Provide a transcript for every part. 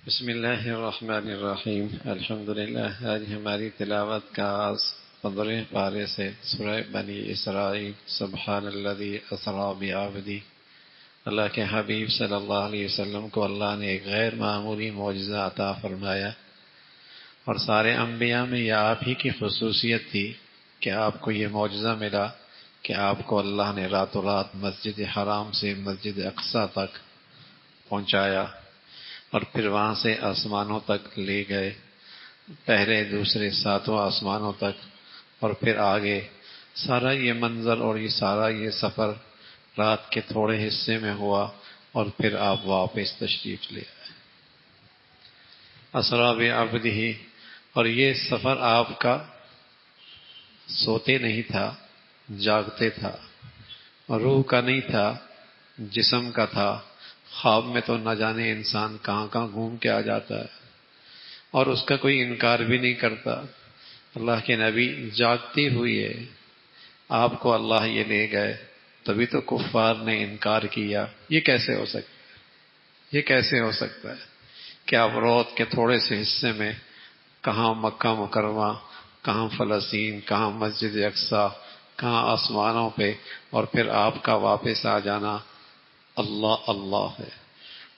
بسم اللہ الرحمن الرحیم الحمدللہ۔ آج ہماری تلاوت کا آغاز 15 پارے سے سورہ بنی اسرائیل سبحان الذی اسری بعبدہ۔ اللہ کے حبیب صلی اللہ علیہ وسلم کو اللہ نے ایک غیر معمولی معجزہ عطا فرمایا، اور سارے انبیاء میں یہ آپ ہی کی خصوصیت تھی کہ آپ کو یہ معجزہ ملا کہ آپ کو اللہ نے راتوں رات مسجد حرام سے مسجد اقصی تک پہنچایا، اور پھر وہاں سے آسمانوں تک لے گئے، پہلے دوسرے ساتوں آسمانوں تک، اور پھر آگے سارا یہ منظر اور یہ سارا یہ سفر رات کے تھوڑے حصے میں ہوا، اور پھر آپ واپس تشریف لے آئے۔ اسریٰ بعبدہ، اور یہ سفر آپ کا سوتے نہیں تھا، جاگتے تھا، روح کا نہیں تھا، جسم کا تھا۔ خواب میں تو نہ جانے انسان کہاں کہاں گھوم کے آ جاتا ہے، اور اس کا کوئی انکار بھی نہیں کرتا۔ اللہ کے نبی جاگتے ہوئے آپ کو اللہ یہ لے گئے، تبھی تو کفار نے انکار کیا۔ یہ کیسے ہو سکتا ہے؟ یہ کیسے ہو سکتا ہے کہ آپ رات کے تھوڑے سے حصے میں کہاں مکہ مکرمہ، کہاں فلسطین، کہاں مسجد اقصی، کہاں آسمانوں پہ، اور پھر آپ کا واپس آ جانا اللہ اللہ ہے۔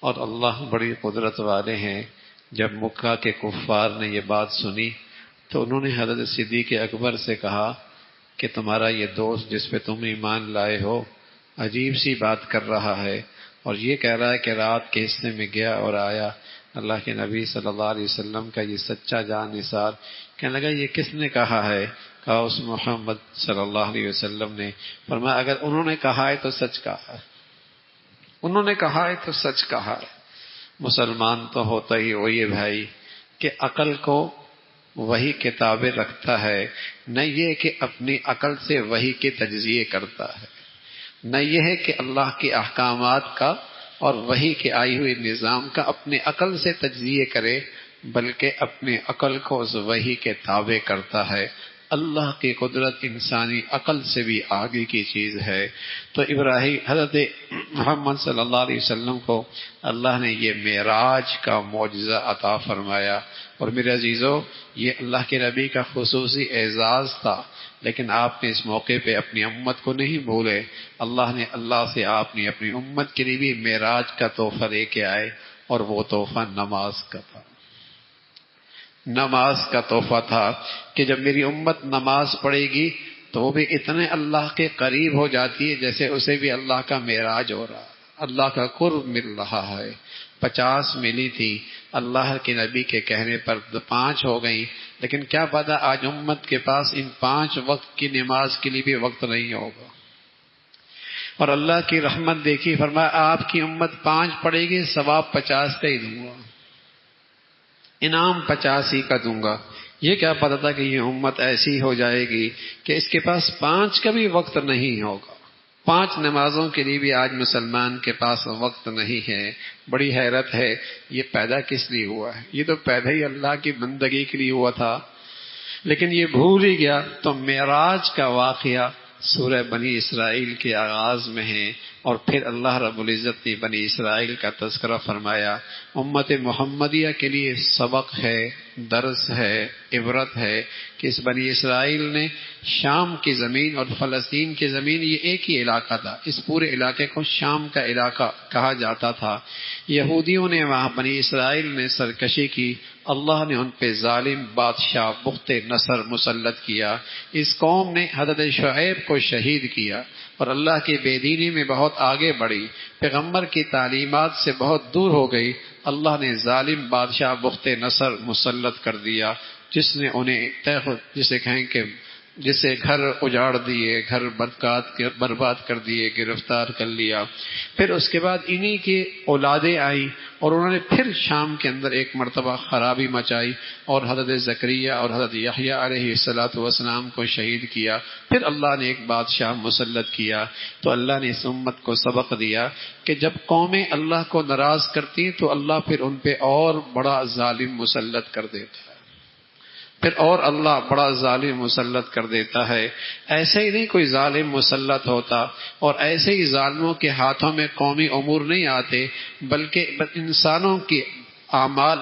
اور اللہ بڑی قدرت والے ہیں۔ جب مکہ کے کفار نے یہ بات سنی تو انہوں نے حضرت صدیق اکبر سے کہا کہ تمہارا یہ دوست جس پہ تم ایمان لائے ہو عجیب سی بات کر رہا ہے، اور یہ کہہ رہا ہے کہ رات کے حصے میں گیا اور آیا۔ اللہ کے نبی صلی اللہ علیہ وسلم کا یہ سچا جان نثار کہنے لگا یہ کس نے کہا ہے؟ کہا اس محمد صلی اللہ علیہ وسلم نے۔ فرمایا اگر انہوں نے کہا ہے تو سچ کہا ہے، انہوں نے کہا ہے تو سچ کہا ہے۔ مسلمان تو ہوتا ہی وہی بھائی کہ عقل کو وہی کتابیں رکھتا ہے، نہ یہ کہ اپنی عقل سے وہی کے تجزیے کرتا ہے، نہ یہ ہے کہ اللہ کے احکامات کا اور وہی کے آئی ہوئی نظام کا اپنے عقل سے تجزیے کرے، بلکہ اپنے عقل کو اس وحی کے تابع کرتا ہے۔ اللہ کی قدرت انسانی عقل سے بھی آگے کی چیز ہے۔ تو ابراہیم حضرت محمد صلی اللہ علیہ وسلم کو اللہ نے یہ معراج کا معجزہ عطا فرمایا، اور میرے عزیزو یہ اللہ کے نبی کا خصوصی اعزاز تھا، لیکن آپ نے اس موقع پہ اپنی امت کو نہیں بھولے۔ اللہ سے آپ نے اپنی امت کے لیے بھی معراج کا تحفہ لے کے آئے، اور وہ تحفہ نماز کا تھا۔ نماز کا تحفہ تھا کہ جب میری امت نماز پڑھے گی تو وہ بھی اتنے اللہ کے قریب ہو جاتی ہے جیسے اسے بھی اللہ کا معراج ہو رہا، اللہ کا قرب مل رہا ہے۔ 50 ملی تھی، اللہ کے نبی کے کہنے پر 5 ہو گئی، لیکن کیا پتا آج امت کے پاس ان 5 وقت کی نماز کے لیے بھی وقت نہیں ہوگا۔ اور اللہ کی رحمت دیکھی، فرمایا آپ کی امت 5 پڑھے گی، ثواب 50 کا ہی دوں گا، انعام 50 ہی کا دوں گا۔ یہ کیا پتا تھا کہ یہ امت ایسی ہو جائے گی کہ اس کے پاس 5 کا بھی وقت نہیں ہوگا۔ 5 نمازوں کے لیے بھی آج مسلمان کے پاس وقت نہیں ہے۔ بڑی حیرت ہے، یہ پیدا کس لیے ہوا ہے؟ یہ تو پیدا ہی اللہ کی بندگی کے لیے ہوا تھا، لیکن یہ بھول ہی گیا۔ تو معراج کا واقعہ سورہ بنی اسرائیل کے آغاز میں ہے، اور پھر اللہ رب العزت نے بنی اسرائیل کا تذکرہ فرمایا۔ امت محمدیہ کے لیے سبق ہے، درس ہے، عبرت ہے کہ اس بنی اسرائیل نے شام کی زمین اور فلسطین کی زمین، یہ ایک ہی علاقہ تھا، اس پورے علاقے کو شام کا علاقہ کہا جاتا تھا۔ یہودیوں نے وہاں بنی اسرائیل نے سرکشی کی، اللہ نے ان پہ ظالم بادشاہ بخت نصر مسلط کیا۔ اس قوم نے حضرت شعیب کو شہید کیا، اور اللہ کی بے دینی میں بہت آگے بڑھی، پیغمبر کی تعلیمات سے بہت دور ہو گئی۔ اللہ نے ظالم بادشاہ بخت نصر مسلط کر دیا، جس نے انہیں جسے کہیں کہ جسے گھر اجاڑ دیے، گھر برباد کر دیے، گرفتار کر لیا۔ پھر اس کے بعد انہی کی اولادیں آئیں، اور انہوں نے پھر شام کے اندر ایک مرتبہ خرابی مچائی، اور حضرت زکریا اور حضرت یحییٰ علیہ السلام کو شہید کیا۔ پھر اللہ نے ایک بادشاہ مسلط کیا۔ تو اللہ نے اس امت کو سبق دیا کہ جب قومیں اللہ کو ناراض کرتی ہیں تو اللہ پھر ان پہ اور بڑا ظالم مسلط کر دیتا ہے، پھر اور اللہ بڑا ظالم مسلط کر دیتا ہے۔ ایسے ہی نہیں کوئی ظالم مسلط ہوتا، اور ایسے ہی ظالموں کے ہاتھوں میں قومی امور نہیں آتے، بلکہ انسانوں کی اعمال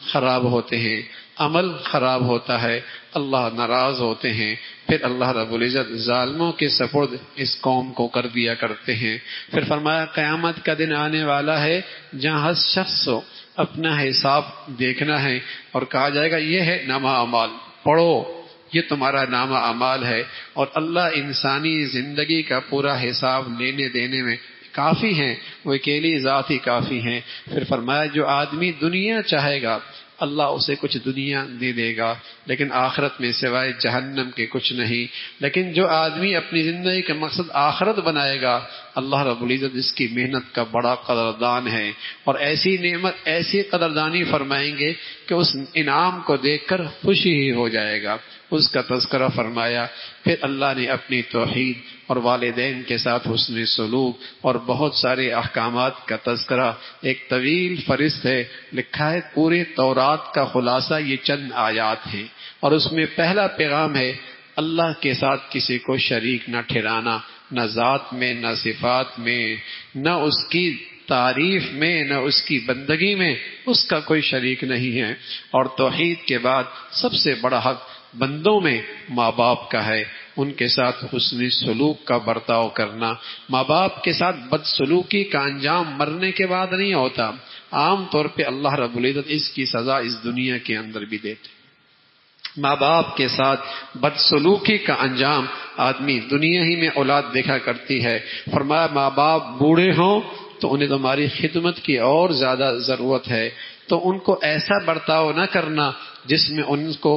خراب ہوتے ہیں، عمل خراب ہوتا ہے، اللہ ناراض ہوتے ہیں، پھر اللہ رب العزت ظالموں کے سپرد اس قوم کو کر دیا کرتے ہیں۔ پھر فرمایا قیامت کا دن آنے والا ہے جہاں ہر شخص کو اپنا حساب دیکھنا ہے اور کہا جائے گا یہ ہے نامہ اعمال، پڑھو یہ تمہارا نامہ اعمال ہے، اور اللہ انسانی زندگی کا پورا حساب لینے دینے میں کافی ہیں، وہ اکیلی ذات ہی کافی ہیں۔ پھر فرمایا جو آدمی دنیا چاہے گا اللہ اسے کچھ دنیا دے دے گا، لیکن آخرت میں سوائے جہنم کے کچھ نہیں۔ لیکن جو آدمی اپنی زندگی کا مقصد آخرت بنائے گا اللہ رب العزت اس کی محنت کا بڑا قدردان ہے، اور ایسی نعمت ایسی قدردانی فرمائیں گے کہ اس انعام کو دیکھ کر خوشی ہی ہو جائے گا، اس کا تذکرہ فرمایا۔ پھر اللہ نے اپنی توحید اور والدین کے ساتھ حسن سلوک اور بہت سارے احکامات کا تذکرہ، ایک طویل فہرست ہے، لکھا ہے پورے تورات کا خلاصہ یہ چند آیات ہیں، اور اس میں پہلا پیغام ہے اللہ کے ساتھ کسی کو شریک نہ ٹھہرانا، نہ ذات میں، نہ صفات میں، نہ اس کی تعریف میں، نہ اس کی بندگی میں، اس کا کوئی شریک نہیں ہے۔ اور توحید کے بعد سب سے بڑا حق بندوں میں ماں باپ کا ہے، ان کے ساتھ حسن سلوک کا برتاؤ کرنا۔ ماں باپ کے ساتھ بدسلوکی کا انجام مرنے کے بعد نہیں ہوتا، عام طور پہ اللہ رب العزت اس کی سزا اس دنیا کے اندر بھی دیتے۔ ماں باپ کے ساتھ بدسلوکی کا انجام آدمی دنیا ہی میں اولاد دیکھا کرتی ہے۔ فرمایا ماں باپ بوڑھے ہوں تو انہیں تمہاری خدمت کی اور زیادہ ضرورت ہے، تو ان کو ایسا برتاؤ نہ کرنا جس میں ان کو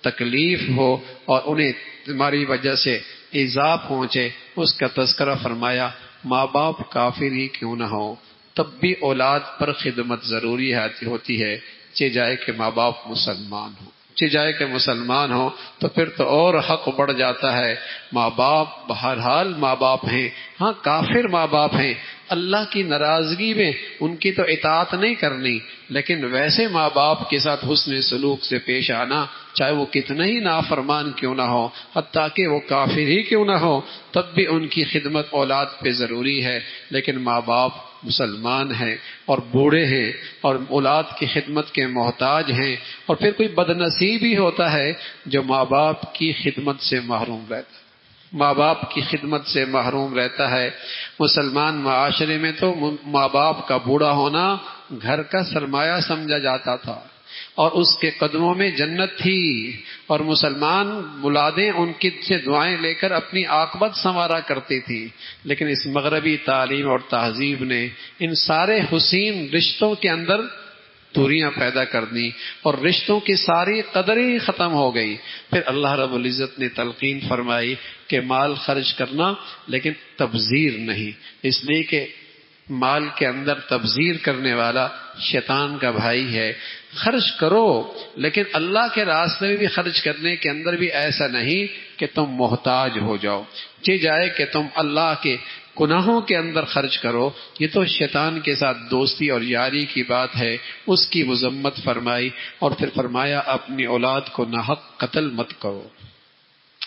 تکلیف ہو اور انہیں تمہاری وجہ سے ایذا پہنچے، اس کا تذکرہ فرمایا۔ ماں باپ کافر ہی کیوں نہ ہو تب بھی اولاد پر خدمت ضروری ہوتی ہے، چہ جائے کہ ماں باپ مسلمان ہو، چہ جائے کہ مسلمان ہو تو پھر تو اور حق بڑھ جاتا ہے۔ ماں باپ بہرحال ماں باپ ہیں، ہاں کافر ماں باپ ہیں، اللہ کی ناراضگی میں ان کی تو اطاعت نہیں کرنی، لیکن ویسے ماں باپ کے ساتھ حسن سلوک سے پیش آنا، چاہے وہ کتنا ہی نافرمان کیوں نہ ہو، حتیٰ کہ وہ کافر ہی کیوں نہ ہو، تب بھی ان کی خدمت اولاد پہ ضروری ہے۔ لیکن ماں باپ مسلمان ہیں اور بوڑھے ہیں اور اولاد کی خدمت کے محتاج ہیں، اور پھر کوئی بدنصیب بھی ہوتا ہے جو ماں باپ کی خدمت سے محروم رہتا ہے، ماں باپ کی خدمت سے محروم رہتا ہے۔ مسلمان معاشرے میں تو ماں باپ کا بوڑھا ہونا گھر کا سرمایہ سمجھا جاتا تھا، اور اس کے قدموں میں جنت تھی، اور مسلمان اولادیں ان کی سے دعائیں لے کر اپنی عاقبت سنوارا کرتی تھی۔ لیکن اس مغربی تعلیم اور تہذیب نے ان سارے حسین رشتوں کے اندر دوریاں پیدا کر دی، اور رشتوں کی ساری قدر ہی ختم ہو گئی۔ پھر اللہ رب العزت نے تلقین فرمائی کہ مال خرچ کرنا لیکن تبذیر نہیں، اس لیے کہ مال کے اندر تبذیر کرنے والا شیطان کا بھائی ہے۔ خرچ کرو لیکن اللہ کے راستے میں بھی خرچ کرنے کے اندر بھی ایسا نہیں کہ تم محتاج ہو جاؤ، چہ جائے کہ تم اللہ کے گناہوں کے اندر خرچ کرو، یہ تو شیطان کے ساتھ دوستی اور یاری کی بات ہے، اس کی مذمت فرمائی۔ اور پھر فرمایا اپنی اولاد کو ناحق قتل مت کرو،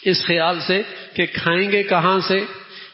اس خیال سے کہ کھائیں گے کہاں سے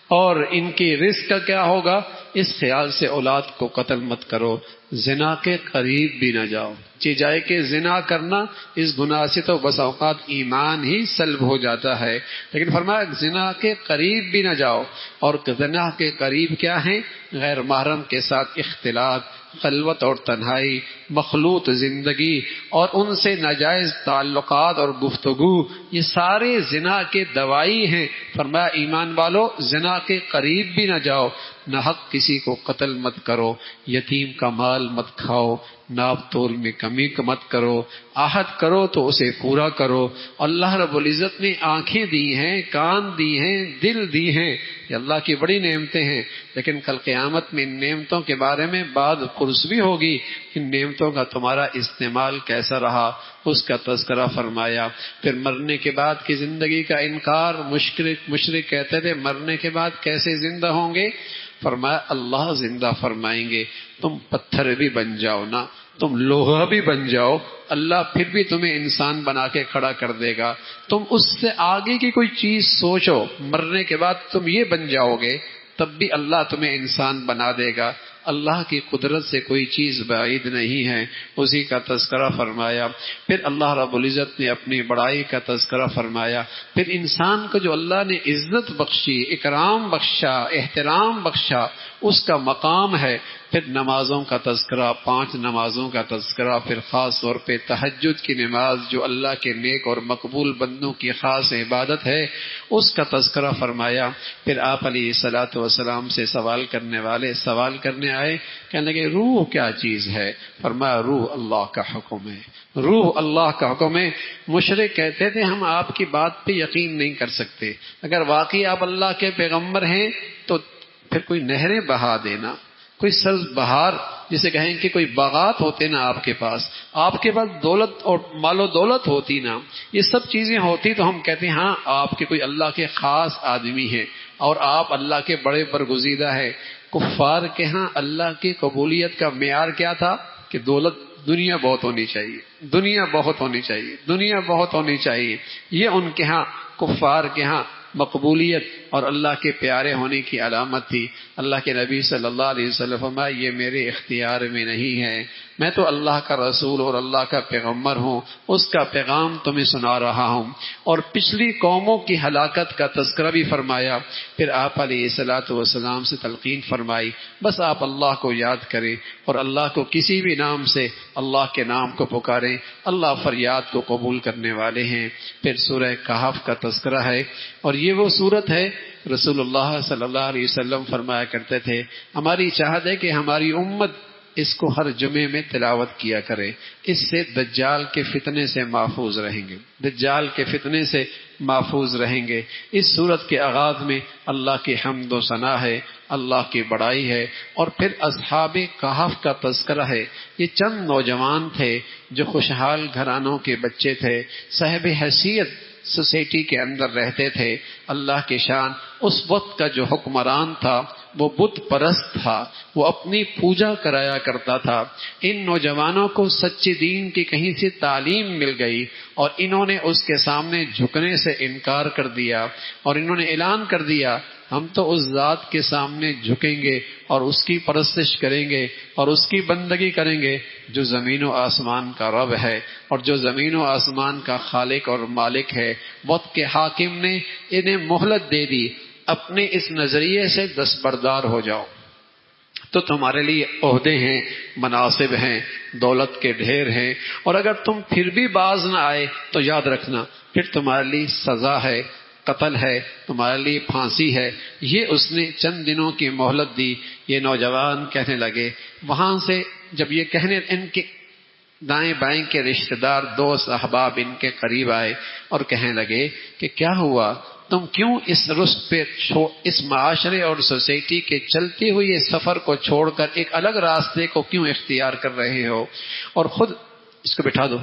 اور ان کی رزق کا کیا ہوگا، اس خیال سے اولاد کو قتل مت کرو۔ زنا کے قریب بھی نہ جاؤ، چہ جائے کہ زنا کرنا اس گناہ سے تو بس اوقات ایمان ہی سلب ہو جاتا ہے، لیکن فرمایا زنا کے قریب بھی نہ جاؤ۔ اور زنا کے قریب کیا ہیں؟ غیر محرم کے ساتھ اختلاط، خلوت اور تنہائی، مخلوط زندگی اور ان سے ناجائز تعلقات اور گفتگو، یہ سارے زنا کے دوائی ہیں۔ فرمایا ایمان والو زنا کے قریب بھی نہ جاؤ، نہ حق کسی کو قتل مت کرو، یتیم کا مال مت کھاؤ، ناپ تول میں کمی مت کرو، عہد کرو تو اسے پورا کرو۔ اللہ رب العزت نے آنکھیں دی ہیں، کان دی ہیں، دل دی ہیں، یہ اللہ کی بڑی نعمتیں ہیں، لیکن کل قیامت میں ان نعمتوں کے بارے میں بات پرس بھی ہوگی، ان نعمتوں کا تمہارا استعمال کیسا رہا، اس کا تذکرہ فرمایا۔ پھر مرنے کے بعد کی زندگی کا انکار، مشرک کہتے تھے مرنے کے بعد کیسے زندہ ہوں گے؟ فرمایا اللہ زندہ فرمائیں گے، تم پتھر بھی بن جاؤ نا، تم لوہا بھی بن جاؤ، اللہ پھر بھی تمہیں انسان بنا کے کھڑا کر دے گا۔ تم اس سے آگے کی کوئی چیز سوچو، مرنے کے بعد تم یہ بن جاؤ گے تب بھی اللہ تمہیں انسان بنا دے گا۔ اللہ کی قدرت سے کوئی چیز بعید نہیں ہے، اسی کا تذکرہ فرمایا۔ پھر اللہ رب العزت نے اپنی بڑائی کا تذکرہ فرمایا۔ پھر انسان کو جو اللہ نے عزت بخشی، اکرام بخشا، احترام بخشا، اس کا مقام ہے۔ پھر نمازوں کا تذکرہ، 5 نمازوں کا تذکرہ، پھر خاص طور پہ تہجد کی نماز جو اللہ کے نیک اور مقبول بندوں کی خاص عبادت ہے، اس کا تذکرہ فرمایا۔ پھر آپ علیہ الصلوۃ والسلام سے سوال کرنے والے سوال کرنے آئے، کہنے لگے روح کیا چیز ہے؟ فرمایا روح اللہ کا حکم ہے، روح اللہ کا حکم ہے۔ مشرک کہتے تھے ہم آپ کی بات پہ یقین نہیں کر سکتے، اگر واقعی آپ اللہ کے پیغمبر ہیں تو پھر کوئی نہریں بہا دینا، کوئی سبز بہار جسے کہیں کہ کوئی باغات ہوتے نا آپ کے پاس دولت اور مال و دولت ہوتی نا، یہ سب چیزیں ہوتی تو ہم کہتے ہیں ہاں آپ کے کوئی اللہ کے خاص آدمی ہیں اور آپ اللہ کے بڑے برگزیدہ ہیں۔ کفار کے ہاں اللہ کی قبولیت کا معیار کیا تھا کہ دنیا بہت ہونی چاہیے، دنیا بہت ہونی چاہیے، دنیا بہت ہونی چاہیے، یہ ان کے ہاں کفار کے ہاں مقبولیت اور اللہ کے پیارے ہونے کی علامت تھی۔ اللہ کے نبی صلی اللہ علیہ وسلم فرمایا یہ میرے اختیار میں نہیں ہے، میں تو اللہ کا رسول اور اللہ کا پیغمبر ہوں، اس کا پیغام تمہیں سنا رہا ہوں۔ اور پچھلی قوموں کی ہلاکت کا تذکرہ بھی فرمایا۔ پھر آپ علیہ الصلوۃ والسلام سے تلقین فرمائی بس آپ اللہ کو یاد کریں اور اللہ کو کسی بھی نام سے اللہ کے نام کو پکاریں، اللہ فریاد کو قبول کرنے والے ہیں۔ پھر سورہ کہف کا تذکرہ ہے اور یہ وہ صورت ہے، رسول اللہ صلی اللہ علیہ وسلم فرمایا کرتے تھے ہماری چاہت ہے کہ ہماری امت اس کو ہر جمعے میں تلاوت کیا کرے، اس سے دجال کے فتنے سے محفوظ رہیں گے، دجال کے فتنے سے محفوظ رہیں گے۔ اس صورت کے آغاز میں اللہ کی حمد و ثنا ہے، اللہ کی بڑائی ہے، اور پھر اصحاب کہف کا تذکرہ ہے۔ یہ چند نوجوان تھے جو خوشحال گھرانوں کے بچے تھے، صاحب حیثیت سوسائٹی کے اندر رہتے تھے۔ اللہ کی شان، اس وقت کا جو حکمران تھا وہ بت پرست تھا، وہ اپنی پوجا کرایا کرتا تھا۔ ان نوجوانوں کو سچے دین کی کہیں سے تعلیم مل گئی اور انہوں نے اس کے سامنے جھکنے سے انکار کر دیا اور انہوں نے اعلان کر دیا ہم تو اس ذات کے سامنے جھکیں گے اور اس کی پرستش کریں گے اور اس کی بندگی کریں گے جو زمین و آسمان کا رب ہے اور جو زمین و آسمان کا خالق اور مالک ہے۔ وقت کے حاکم نے انہیں مہلت دے دی، اپنے اس نظریے سے دستبردار ہو جاؤ تو تمہارے لیے عہدے ہیں، مناصب ہیں، دولت کے ڈھیر ہیں، اور اگر تم پھر بھی باز نہ آئے تو یاد رکھنا پھر تمہارے لیے سزا ہے، قتل ہے، تمہارے لیے پھانسی ہے۔ یہ اس نے چند دنوں کی مہلت دی۔ یہ نوجوان کہنے لگے، وہاں سے جب یہ کہنے، ان کے دائیں بائیں کے رشتہ دار، دوست احباب ان کے قریب آئے اور کہنے لگے کہ کیا ہوا، تم کیوں اس رشت پہ اس معاشرے اور سوسائٹی کے چلتے ہوئے سفر کو چھوڑ کر ایک الگ راستے کو کیوں اختیار کر رہے ہو، اور خود اس کو بٹھا دو،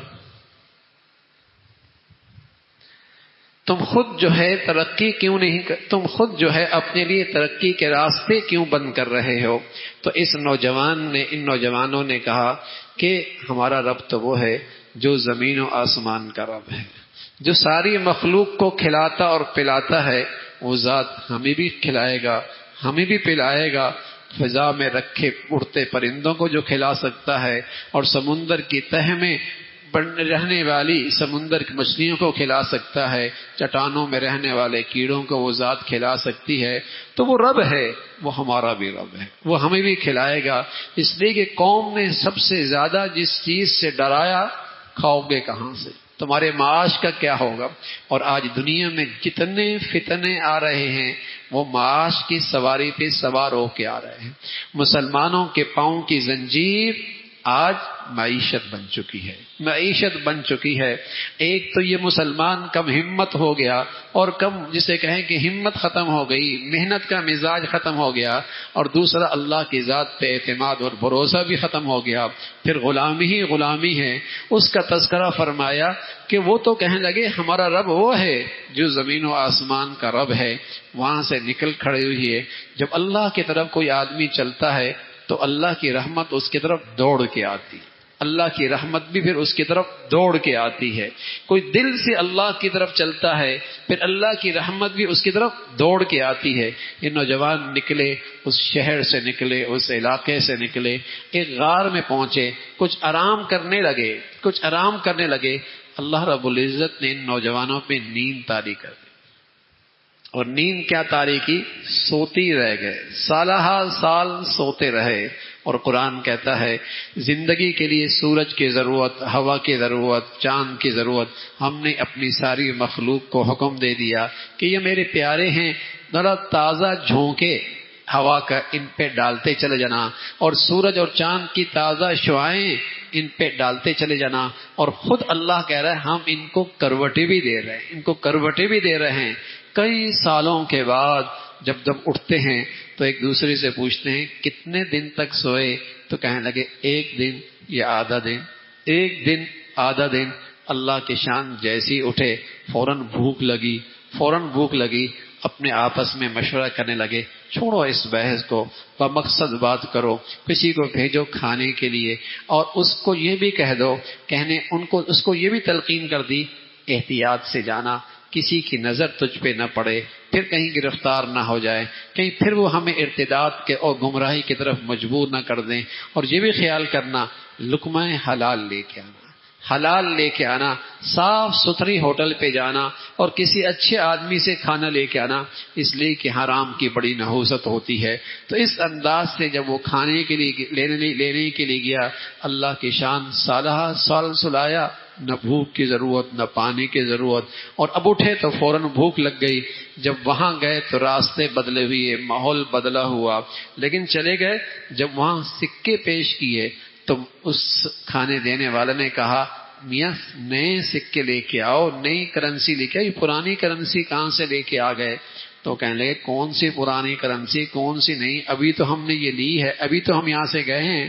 تم خود جو ہے ترقی کیوں نہیں، تم خود جو ہے اپنے لیے ترقی کے راستے کیوں بند کر رہے ہو۔ تو اس نوجوان نے، ان نوجوانوں نے کہا کہ ہمارا رب تو وہ ہے جو زمین و آسمان کا رب ہے، جو ساری مخلوق کو کھلاتا اور پلاتا ہے، وہ ذات ہمیں بھی کھلائے گا، ہمیں بھی پلائے گا، فضا میں رکھے اڑتے پرندوں کو جو کھلا سکتا ہے اور سمندر کی تہ میں رہنے والی سمندر کی مچھلیوں کو کھلا سکتا ہے، چٹانوں میں رہنے والے کیڑوں کو وہ ذات کھلا سکتی ہے، تو وہ رب ہے، وہ ہمارا بھی رب ہے، وہ ہمیں بھی کھلائے گا۔ اس لیے کہ قوم نے سب سے زیادہ جس چیز سے ڈرایا، کھاؤ گے کہاں سے، تمہارے معاش کا کیا ہوگا۔ اور آج دنیا میں جتنے فتنے آ رہے ہیں وہ معاش کی سواری پہ سوار ہو کے آ رہے ہیں۔ مسلمانوں کے پاؤں کی زنجیر آج معیشت بن چکی ہے، معیشت بن چکی ہے۔ ایک تو یہ مسلمان کم ہمت ہو گیا، اور کم جسے کہیں کہ ہمت ختم ہو گئی، محنت کا مزاج ختم ہو گیا، اور دوسرا اللہ کی ذات پہ اعتماد اور بھروسہ بھی ختم ہو گیا۔ پھر غلامی ہی غلامی ہے۔ اس کا تذکرہ فرمایا کہ وہ تو کہنے لگے ہمارا رب وہ ہے جو زمین و آسمان کا رب ہے، وہاں سے نکل کھڑے ہوئی ہے۔ جب اللہ کی طرف کوئی آدمی چلتا ہے تو اللہ کی رحمت اس کی طرف دوڑ کے آتی، اللہ کی رحمت بھی پھر اس کی طرف دوڑ کے آتی ہے. کوئی دل سے اللہ کی طرف چلتا ہے پھر اللہ کی رحمت بھی اس کی طرف دوڑ کے آتی ہے. یہ نوجوان نکلے، اس شہر سے نکلے، اس علاقے سے نکلے، ایک غار میں پہنچے، کچھ آرام کرنے لگے. اللہ رب العزت نے ان نوجوانوں پہ نیند طاری کر دی. اور نیند کیا طاری کی؟ سوتی رہ گئے، سالہ سال سوتے رہے. اور قرآن کہتا ہے زندگی کے لیے سورج کی ضرورت، ہوا کی ضرورت، چاند کی ضرورت. ہم نے اپنی ساری مخلوق کو حکم دے دیا کہ یہ میرے پیارے ہیں، ذرا تازہ جھونکے ہوا کا ان پہ ڈالتے چلے جانا، اور سورج اور چاند کی تازہ شعائیں ان پہ ڈالتے چلے جانا. اور خود اللہ کہہ رہا ہے ہم ان کو کروٹیں بھی دے رہے ہیں. کئی سالوں کے بعد جب اٹھتے ہیں تو ایک دوسرے سے پوچھتے ہیں کتنے دن تک سوئے؟ تو کہنے لگے ایک دن یا آدھا دن. اللہ کی شان جیسی اٹھے فوراً بھوک لگی. اپنے آپس میں مشورہ کرنے لگے چھوڑو اس بحث کو، بمقصد بات کرو، کسی کو بھیجو کھانے کے لیے، اور اس کو یہ بھی کہہ دو، اس کو یہ بھی تلقین کر دی احتیاط سے جانا، کسی کی نظر تجھ پہ نہ پڑے، پھر کہیں گرفتار نہ ہو جائے، کہیں پھر وہ ہمیں ارتداد کے اور گمراہی کی طرف مجبور نہ کر دیں. اور یہ بھی خیال کرنا لقمہ حلال لے کے آنا، صاف ستھری ہوٹل پہ جانا، اور کسی اچھے آدمی سے کھانا لے کے آنا، اس لیے کہ حرام کی بڑی نحوست ہوتی ہے. تو اس انداز سے جب وہ کھانے کے لیے لینے کے لیے گیا، اللہ کی شان سالہ سال سلایا، نہ بھوک کی ضرورت نہ پانی کی ضرورت. اور اب اٹھے تو فوراً بھوک لگ گئی. جب وہاں گئے تو راستے بدلے ہوئے، ماحول بدلا ہوا، لیکن چلے گئے. جب وہاں سکے پیش کیے تو اس کھانے دینے والے نے کہا میاں نئے سکے لے کے آؤ، نئی کرنسی لے کے آؤ، یہ پرانی کرنسی کہاں سے لے کے آ گئے؟ تو کہنے لگے کون سی پرانی کرنسی، کون سی نہیں، ابھی تو ہم نے یہ لی ہے، ابھی تو ہم یہاں سے گئے ہیں.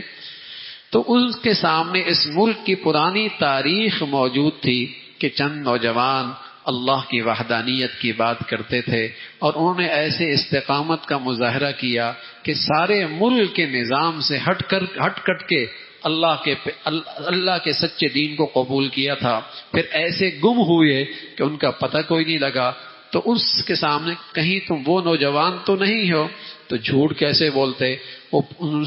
تو اس کے سامنے اس ملک کی پرانی تاریخ موجود تھی کہ چند نوجوان اللہ کی وحدانیت کی بات کرتے تھے، اور انہوں نے ایسے استقامت کا مظاہرہ کیا کہ سارے ملک کے نظام سے ہٹ کٹ کے اللہ کے سچے دین کو قبول کیا تھا. پھر ایسے گم ہوئے کہ ان کا پتہ کوئی نہیں لگا. تو اس کے سامنے کہیں تم وہ نوجوان تو نہیں ہو؟ تو جھوٹ کیسے بولتے؟ ان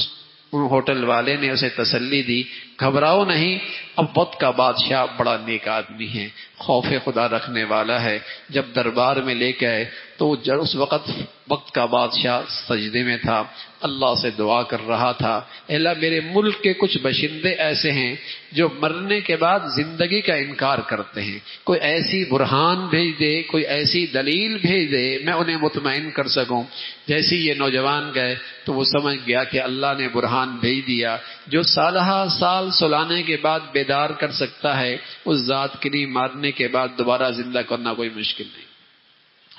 ہوٹل والے نے اسے تسلی دی، گھبراؤ نہیں، اب وقت کا بادشاہ بڑا نیک آدمی ہے، خوف خدا رکھنے والا ہے. جب دربار میں لے گئے تو اس وقت کا بادشاہ سجدے میں تھا، اللہ سے دعا کر رہا تھا، اللہ میرے ملک کے کچھ باشندے ایسے ہیں جو مرنے کے بعد زندگی کا انکار کرتے ہیں، کوئی ایسی برہان بھیج دے، کوئی ایسی دلیل بھیج دے میں انہیں مطمئن کر سکوں. جیسے یہ نوجوان گئے تو وہ سمجھ گیا کہ اللہ نے برہان بھیج دیا. جو سالہ سال سلانے کے بعد بیدار کر سکتا ہے، اس ذات کے لیے مارنے کے بعد دوبارہ زندہ کرنا کوئی مشکل نہیں.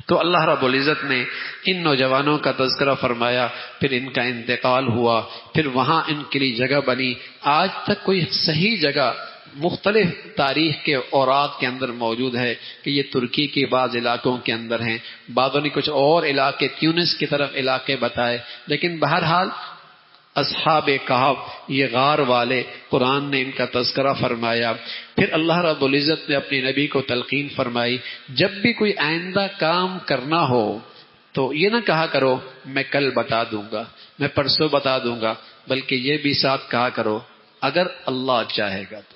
تو اللہ رب العزت نے ان نوجوانوں کا تذکرہ فرمایا، پھر ان کا انتقال ہوا، پھر وہاں ان کے لیے جگہ بنی. آج تک کوئی صحیح جگہ مختلف تاریخ کے اوراق کے اندر موجود ہے کہ یہ ترکی کے بعض علاقوں کے اندر ہیں، بعضوں نے کچھ اور علاقے تیونس کی طرف علاقے بتائے، لیکن بہرحال اصحاب کہف، یہ غار والے، قرآن نے ان کا تذکرہ فرمایا. پھر اللہ رب العزت نے اپنے نبی کو تلقین فرمائی جب بھی کوئی آئندہ کام کرنا ہو تو یہ نہ کہا کرو میں کل بتا دوں گا، میں پرسوں بتا دوں گا، بلکہ یہ بھی ساتھ کہا کرو اگر اللہ چاہے گا تو،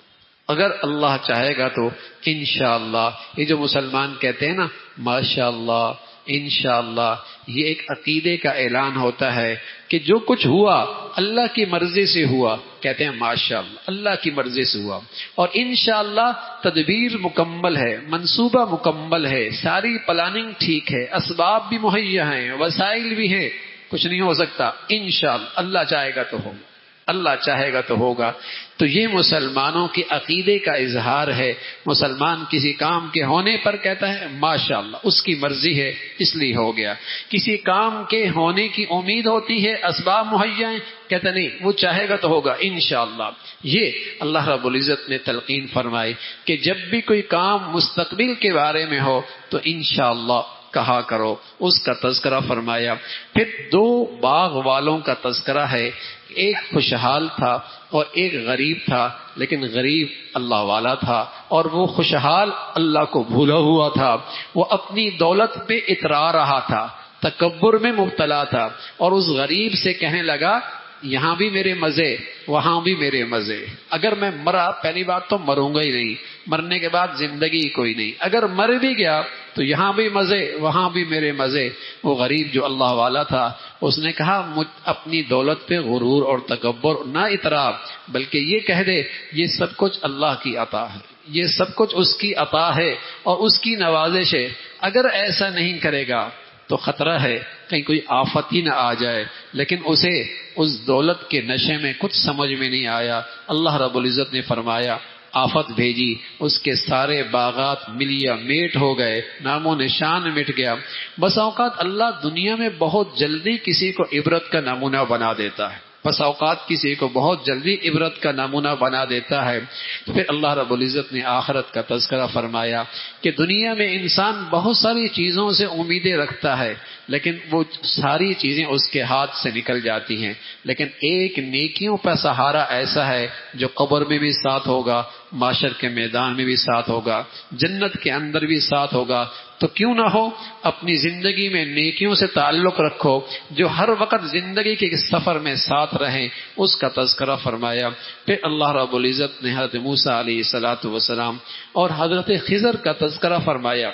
اگر اللہ چاہے گا تو انشاءاللہ. یہ جو مسلمان کہتے ہیں نا ماشاءاللہ انشاءاللہ، یہ ایک عقیدے کا اعلان ہوتا ہے کہ جو کچھ ہوا اللہ کی مرضی سے ہوا، کہتے ہیں ماشاءاللہ اللہ کی مرضی سے ہوا، اور انشاءاللہ تدبیر مکمل ہے، منصوبہ مکمل ہے، ساری پلاننگ ٹھیک ہے، اسباب بھی مہیا ہیں، وسائل بھی ہیں، کچھ نہیں ہو سکتا انشاءاللہ، اللہ چاہے گا تو ہوگا، اللہ چاہے گا تو ہوگا. تو یہ مسلمانوں کے عقیدے کا اظہار ہے. مسلمان کسی کام کے ہونے پر کہتا ہے ماشاءاللہ اس کی مرضی ہے اس لیے ہو گیا. کسی کام کے ہونے کی امید ہوتی ہے، اسباب مہیا ہیں، کہتا نہیں وہ چاہے گا تو ہوگا انشاءاللہ. یہ اللہ رب العزت نے تلقین فرمائی کہ جب بھی کوئی کام مستقبل کے بارے میں ہو تو انشاءاللہ کہا کرو، اس کا تذکرہ فرمایا۔ پھر دو باغ والوں کا تذکرہ ہے، ایک خوشحال تھا اور ایک غریب تھا، لیکن غریب اللہ والا تھا اور وہ خوشحال اللہ کو بھولا ہوا تھا، وہ اپنی دولت پہ اترا رہا تھا، تکبر میں مبتلا تھا، اور اس غریب سے کہنے لگا یہاں بھی میرے مزے وہاں بھی میرے مزے، اگر میں مرا پہلی بات تو مروں گا ہی نہیں، مرنے کے بعد زندگی کوئی نہیں، اگر مر بھی گیا تو یہاں بھی مزے وہاں بھی میرے مزے۔ وہ غریب جو اللہ والا تھا اس نے کہا اپنی دولت پہ غرور اور تکبر نہ اترا، بلکہ یہ کہہ دے یہ سب کچھ اللہ کی عطا ہے، یہ سب کچھ اس کی عطا ہے اور اس کی نوازش ہے۔ اگر ایسا نہیں کرے گا تو خطرہ ہے کہیں کوئی آفت ہی نہ آ جائے، لیکن اسے اس دولت کے نشے میں کچھ سمجھ میں نہیں آیا۔ اللہ رب العزت نے فرمایا آفت بھیجی، اس کے سارے باغات ملیا میٹ ہو گئے، نام و نشان مٹ گیا۔ بس اوقات اللہ دنیا میں بہت جلدی کسی کو عبرت کا نمونہ بنا دیتا ہے، بس اوقات کسی کو بہت جلدی عبرت کا نمونہ بنا دیتا ہے۔ تو پھر اللہ رب العزت نے آخرت کا تذکرہ فرمایا کہ دنیا میں انسان بہت ساری چیزوں سے امیدیں رکھتا ہے، لیکن وہ ساری چیزیں اس کے ہاتھ سے نکل جاتی ہیں، لیکن ایک نیکیوں کا سہارا ایسا ہے جو قبر میں بھی ساتھ ہوگا، معاشر کے میدان میں بھی ساتھ ہوگا، جنت کے اندر بھی ساتھ ہوگا۔ تو کیوں نہ ہو اپنی زندگی میں نیکیوں سے تعلق رکھو جو ہر وقت زندگی کے سفر میں ساتھ رہیں، اس کا تذکرہ فرمایا۔ پھر اللہ رب العزت نے حضرت موسیٰ علیہ السلام اور حضرت خضر کا تذکرہ فرمایا۔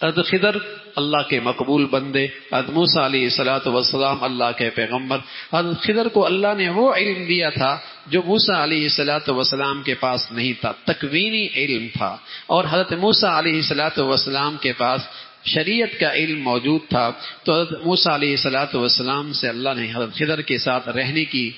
حضرت خضر اللہ کے مقبول بندے، حضرت موسیٰ علیہ السلام اللہ کے پیغمبر۔ حضرت خضر کو اللہ نے وہ علم دیا تھا جو موسیٰ علیہ السلام کے پاس نہیں تھا، تکوینی علم تھا، اور حضرت موسیٰ علیہ السلام کے پاس شریعت کا علم موجود تھا۔ تو حضرت موسیٰ علیہ السلام سے اللہ نے حضرت خضر کے ساتھ رہنے کی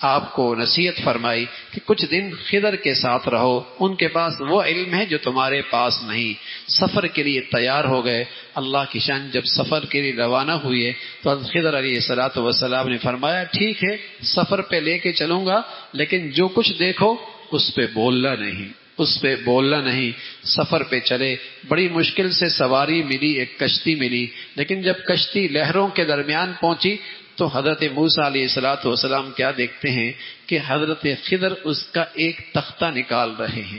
آپ کو نصیحت فرمائی کہ کچھ دن خضر کے ساتھ رہو، ان کے پاس وہ علم ہے جو تمہارے پاس نہیں۔ سفر کے لیے تیار ہو گئے، اللہ کی شان جب سفر کے لیے روانہ ہوئے تو حضرت خضر علیہ السلام نے فرمایا ٹھیک ہے سفر پہ لے کے چلوں گا، لیکن جو کچھ دیکھو اس پہ بولنا نہیں، اس پہ بولنا نہیں۔ سفر پہ چلے، بڑی مشکل سے سواری ملی، ایک کشتی ملی، لیکن جب کشتی لہروں کے درمیان پہنچی تو حضرت موسیٰ علیہ السلام کیا دیکھتے ہیں کہ حضرت خضر اس کا ایک تختہ نکال رہے ہیں،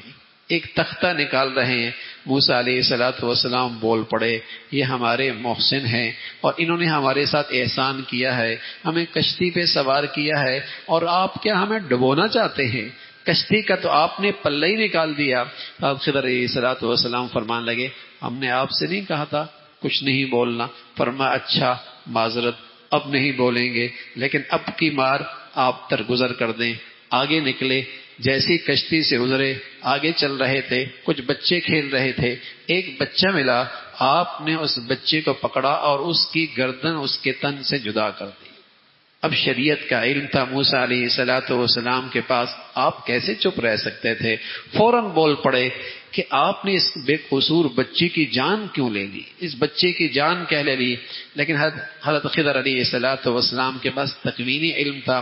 ایک تختہ نکال رہے ہیں۔ موسیٰ علیہ السلام بول پڑے یہ ہمارے محسن ہیں اور انہوں نے ہمارے ساتھ احسان کیا ہے، ہمیں کشتی پہ سوار کیا ہے، اور آپ کیا ہمیں ڈبونا چاہتے ہیں؟ کشتی کا تو آپ نے پلہ ہی نکال دیا۔ اب خضر علیہ السلام فرمان لگے ہم نے آپ سے نہیں کہا تھا کچھ نہیں بولنا؟ فرمایا اچھا معذرت، اب نہیں بولیں گے، لیکن اب کی بار آپ درگزر کر دیں۔ آگے نکلے، جیسی کشتی سے گزرے آگے چل رہے تھے، کچھ بچے کھیل رہے تھے، ایک بچہ ملا، آپ نے اس بچے کو پکڑا اور اس کی گردن اس کے تن سے جدا کر دی۔ اب شریعت کا علم تھا موسیٰ علیہ السلام کے پاس، آپ کیسے چپ رہ سکتے تھے؟ فوراً بول پڑے کہ آپ نے اس بے قصور بچے کی جان کیوں لے لی، اس بچے کی جان کیا لے لی؟ لیکن حضرت خضر علیہ السلام کے پاس تکوینی علم تھا۔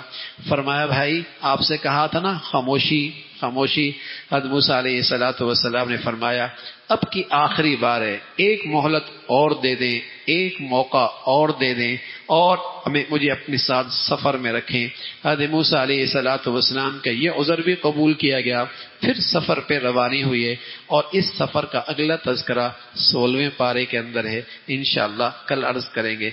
فرمایا بھائی آپ سے کہا تھا نا خاموشی خاموشی۔ حضرت موسیٰ علیہ السلام نے فرمایا اب کی آخری بار ہے، ایک مہلت اور دے دیں، ایک موقع اور دے دیں، اور مجھے اپنے ساتھ سفر میں رکھیں۔ حضرت موسیٰ علیہ السلام کا یہ عذر بھی قبول کیا گیا۔ پھر سفر پہ روانی ہوئے، اور اس سفر کا اگلا تذکرہ 16ویں پارے کے اندر ہے، انشاءاللہ کل عرض کریں گے۔